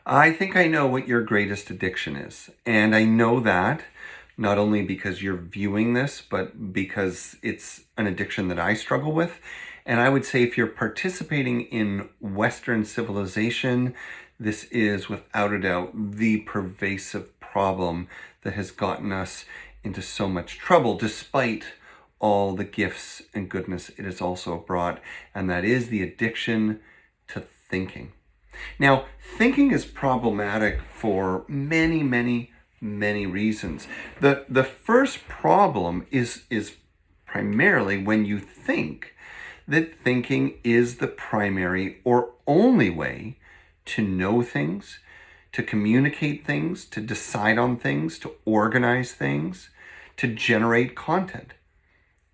I think I know what your greatest addiction is. And I know that not only because you're viewing this, but because it's an addiction that I struggle with. And I would say if you're participating in Western civilization, this is without a doubt the pervasive problem that has gotten us into so much trouble, despite all the gifts and goodness it has also brought. And that is the addiction to thinking. Now, thinking is problematic for many reasons. The first problem is primarily when you think that thinking is the primary or only way to know things, to communicate things, to decide on things, to organize things, to generate content,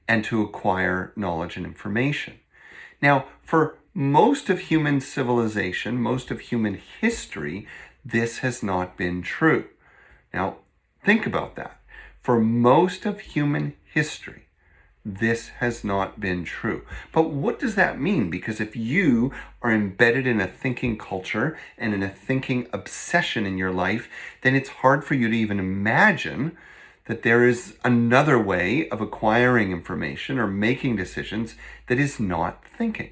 and to acquire knowledge and information. Now, for most of human civilization, most of human history, this has not been true. Now, think about that. For most of human history, this has not been true. But what does that mean? Because if you are embedded in a thinking culture and in a thinking obsession in your life, then it's hard for you to even imagine that there is another way of acquiring information or making decisions that is not thinking.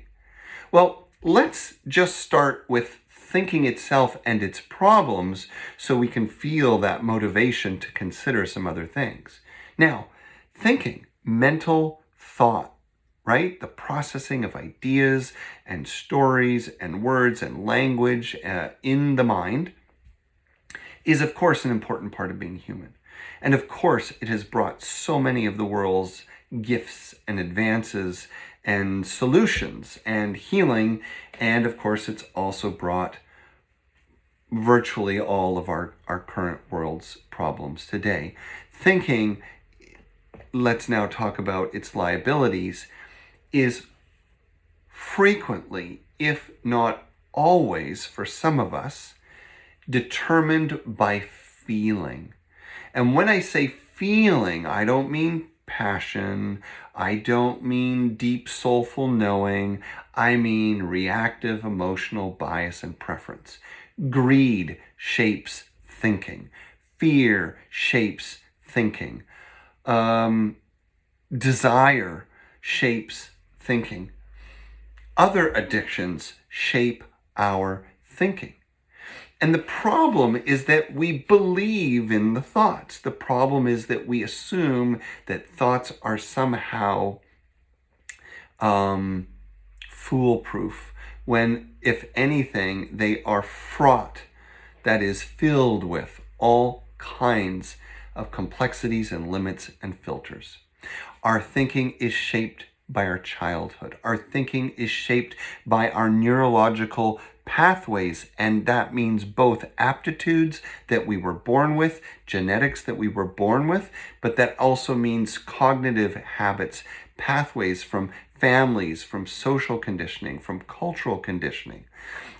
Well, let's just start with thinking itself and its problems so we can feel that motivation to consider some other things. Now, thinking, mental thought, right? The processing of ideas and stories and words and language in the mind is, of course, an important part of being human. And of course, it has brought so many of the world's gifts and advances and solutions and healing. And of course, it's also brought virtually all of our current world's problems today. Thinking, let's now talk about its liabilities, is frequently, if not always for some of us, determined by feeling. And when I say feeling, I don't mean passion, I don't mean deep soulful knowing, I mean reactive emotional bias and preference. Greed shapes thinking. Fear shapes thinking. Desire shapes thinking. Other addictions shape our thinking. And the problem is that we believe in the thoughts. The problem is that we assume that thoughts are somehow foolproof, when, if anything, they are fraught, that is, filled with all kinds of complexities and limits and filters. Our thinking is shaped by our childhood. Our thinking is shaped by our neurological pathways, and that means both aptitudes that we were born with, genetics that we were born with, but that also means cognitive habits, pathways from families, from social conditioning, from cultural conditioning.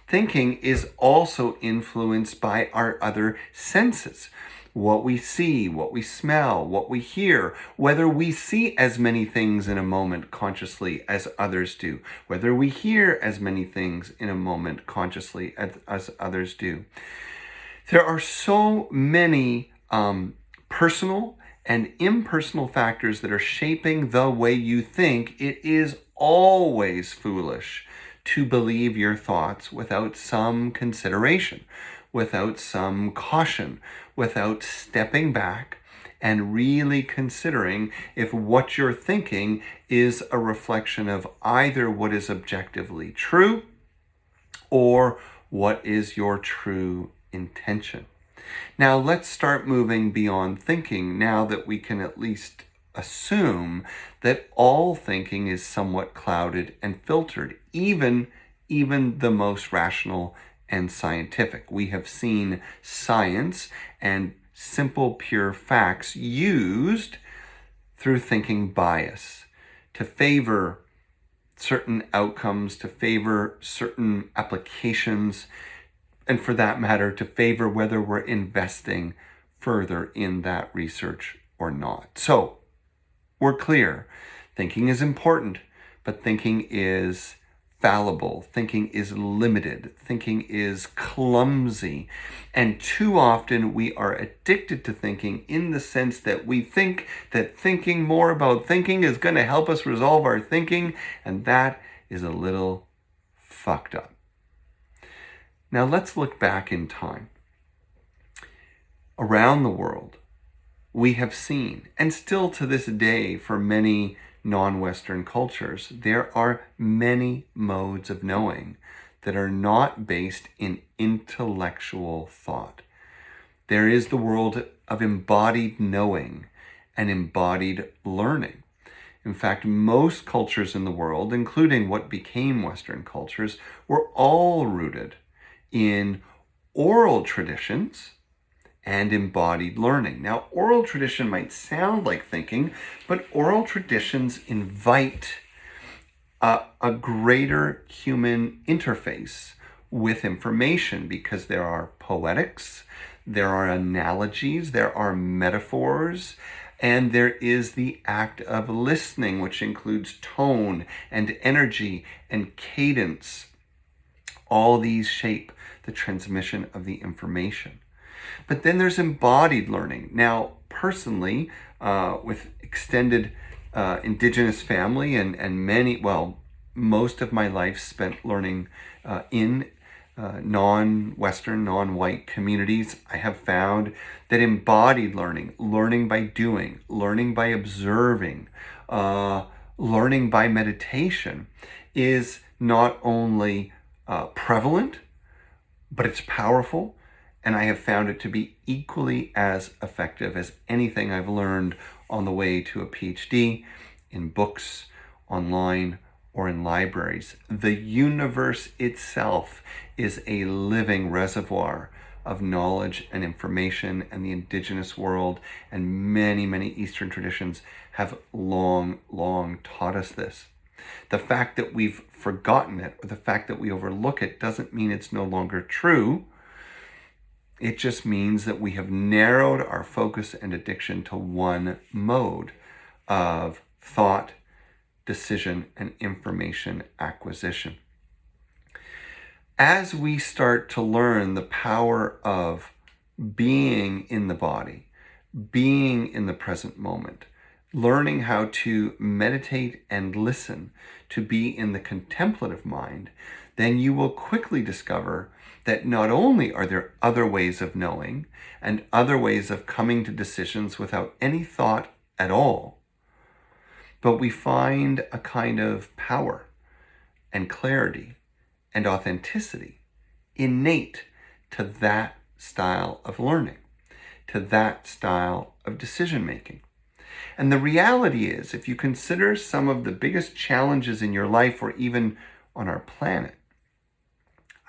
Thinking is also influenced by our other senses. What we see, what we smell, what we hear, whether we see as many things in a moment consciously as others do, whether we hear as many things in a moment consciously as others do. There are so many personal and impersonal factors that are shaping the way you think. It is always foolish to believe your thoughts without some consideration, without some caution, without stepping back and really considering if what you're thinking is a reflection of either what is objectively true or what is your true intention. Now let's start moving beyond thinking, now that we can at least assume that all thinking is somewhat clouded and filtered, even the most rational and scientific. We have seen science and simple, pure facts used through thinking bias to favor certain outcomes, to favor certain applications, and for that matter, to favor whether we're investing further in that research or not. So we're clear. Thinking is important, but thinking is fallible, thinking is limited, thinking is clumsy. And too often we are addicted to thinking in the sense that we think that thinking more about thinking is going to help us resolve our thinking, and that is a little fucked up. Now let's look back in time. Around the world, we have seen, and still to this day for many non-Western cultures, there are many modes of knowing that are not based in intellectual thought. There is the world of embodied knowing and embodied learning. In fact, most cultures in the world, including what became Western cultures, were all rooted in oral traditions and embodied learning. Now, oral tradition might sound like thinking, but oral traditions invite a greater human interface with information because there are poetics, there are analogies, there are metaphors, and there is the act of listening, which includes tone and energy and cadence. All these shape the transmission of the information. But then there's embodied learning. Now, personally, with extended Indigenous family and most of my life spent learning in non-Western, non-white communities, I have found that embodied learning, learning by doing, learning by observing, learning by meditation, is not only prevalent, but it's powerful. And I have found it to be equally as effective as anything I've learned on the way to a PhD, in books, online, or in libraries. The universe itself is a living reservoir of knowledge and information, and the Indigenous world and many, many Eastern traditions have long, long taught us this. The fact that we've forgotten it, or the fact that we overlook it, doesn't mean it's no longer true. It just means that we have narrowed our focus and addiction to one mode of thought, decision, and information acquisition. As we start to learn the power of being in the body, being in the present moment, learning how to meditate and listen, to be in the contemplative mind, then you will quickly discover that not only are there other ways of knowing and other ways of coming to decisions without any thought at all, but we find a kind of power and clarity and authenticity innate to that style of learning, to that style of decision making. And the reality is, if you consider some of the biggest challenges in your life or even on our planet,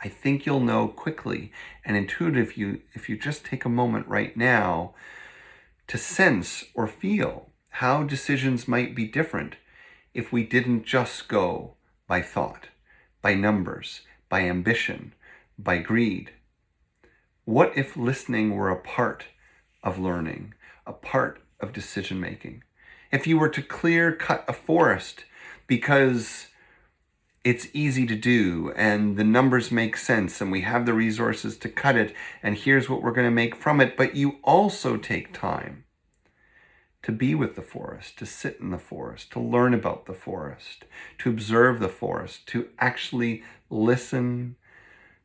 I think you'll know quickly and intuitively if you just take a moment right now to sense or feel how decisions might be different if we didn't just go by thought, by numbers, by ambition, by greed. What if listening were a part of learning, a part of decision making? If you were to clear cut a forest because it's easy to do and the numbers make sense and we have the resources to cut it and here's what we're going to make from it, but you also take time to be with the forest, to sit in the forest, to learn about the forest, to observe the forest, to actually listen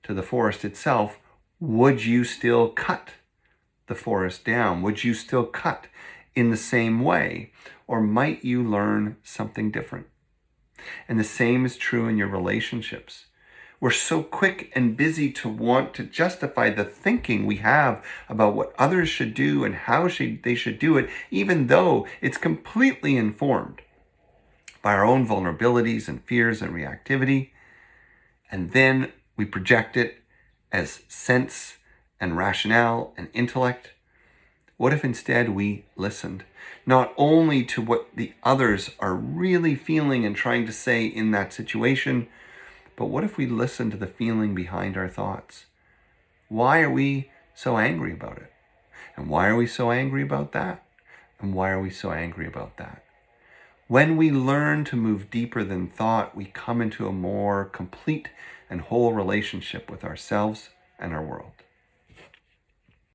to the forest itself, would you still cut the forest down? Would you still cut in the same way? Or might you learn something different? And the same is true in your relationships. We're so quick and busy to want to justify the thinking we have about what others should do and how they should do it, even though it's completely informed by our own vulnerabilities and fears and reactivity. And then we project it as sense and rationale and intellect. What if instead we listened, not only to what the others are really feeling and trying to say in that situation, but what if we listened to the feeling behind our thoughts? Why are we so angry about it? And why are we so angry about that? And why are we so angry about that? When we learn to move deeper than thought, we come into a more complete and whole relationship with ourselves and our world.